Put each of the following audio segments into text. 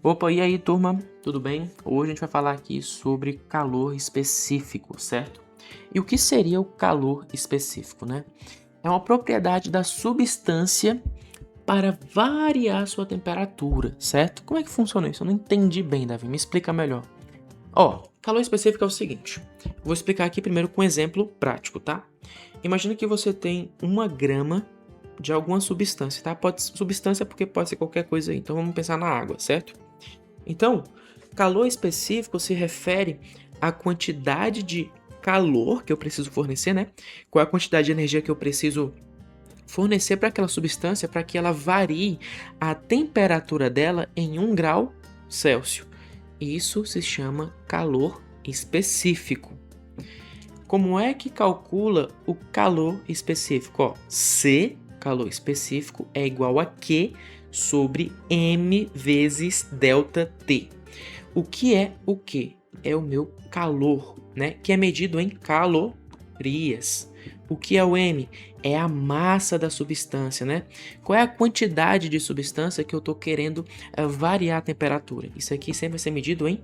Opa, e aí, turma? Tudo bem? Hoje a gente vai falar aqui sobre calor específico, certo? E o que seria o calor específico, né? É uma propriedade da substância para variar sua temperatura, certo? Como é que funciona isso? Eu não entendi bem, Davi. Me explica melhor. Ó, calor específico é o seguinte. Vou explicar aqui primeiro com um exemplo prático, tá? Imagina que você tem 1 grama de alguma substância, tá? Substância porque pode ser qualquer coisa aí. Então vamos pensar na água, certo? Então, calor específico se refere à quantidade de calor que eu preciso fornecer, né? Qual é a quantidade de energia que eu preciso fornecer para aquela substância para que ela varie a temperatura dela em 1 grau Celsius. Isso se chama calor específico. Como é que calcula o calor específico? Ó, C, calor específico, é igual a Q sobre M vezes ΔT. O que é o Q? É o meu calor, né? Que é medido em calorias. O que é o M? É a massa da substância, né? Qual é a quantidade de substância que eu estou querendo variar a temperatura? Isso aqui sempre vai ser medido em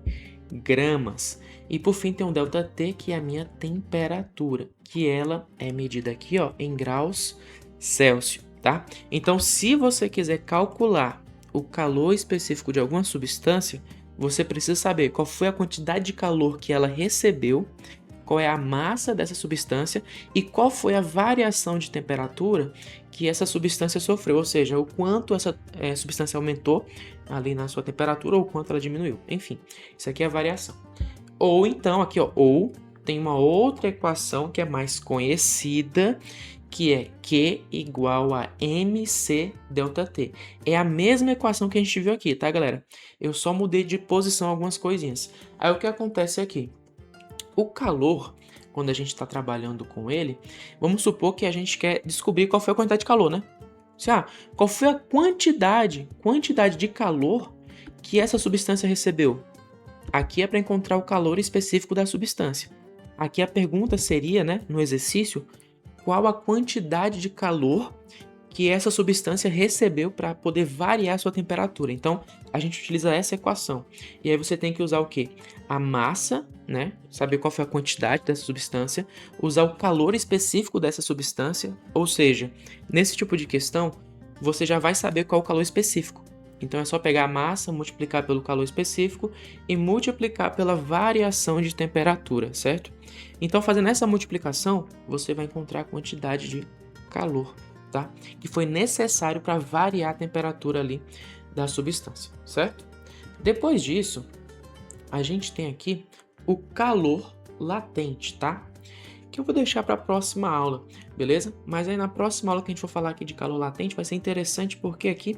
gramas. E por fim tem um ΔT, que é a minha temperatura, que ela é medida aqui, ó, em graus Celsius, tá? Então, se você quiser calcular o calor específico de alguma substância, você precisa saber qual foi a quantidade de calor que ela recebeu, qual é a massa dessa substância e qual foi a variação de temperatura que essa substância sofreu, ou seja, o quanto essa substância aumentou ali na sua temperatura ou o quanto ela diminuiu. Enfim, isso aqui é a variação. Ou então, aqui, ó, ou tem uma outra equação que é mais conhecida, que é Q igual a mc ΔT. É a mesma equação que a gente viu aqui, tá, galera? Eu só mudei de posição algumas coisinhas. Aí o que acontece aqui? O calor, quando a gente está trabalhando com ele, vamos supor que a gente quer descobrir qual foi a quantidade de calor, né? Qual foi a quantidade de calor que essa substância recebeu? Aqui é para encontrar o calor específico da substância. Aqui a pergunta seria, né, no exercício, qual a quantidade de calor que essa substância recebeu para poder variar a sua temperatura. Então, a gente utiliza essa equação. E aí você tem que usar o quê? A massa, né? Saber qual foi a quantidade dessa substância, usar o calor específico dessa substância, ou seja, nesse tipo de questão, você já vai saber qual é o calor específico. Então é só pegar a massa, multiplicar pelo calor específico e multiplicar pela variação de temperatura, certo? Então, fazendo essa multiplicação, você vai encontrar a quantidade de calor, tá? Que foi necessário para variar a temperatura ali da substância, certo? Depois disso, a gente tem aqui o calor latente, tá? Que eu vou deixar para a próxima aula, beleza? Mas aí na próxima aula que a gente for falar aqui de calor latente vai ser interessante porque aqui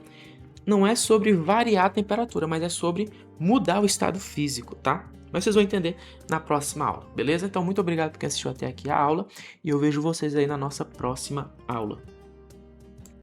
não é sobre variar a temperatura, mas é sobre mudar o estado físico, tá? Mas vocês vão entender na próxima aula, beleza? Então, muito obrigado por quem assistiu até aqui a aula e eu vejo vocês aí na nossa próxima aula.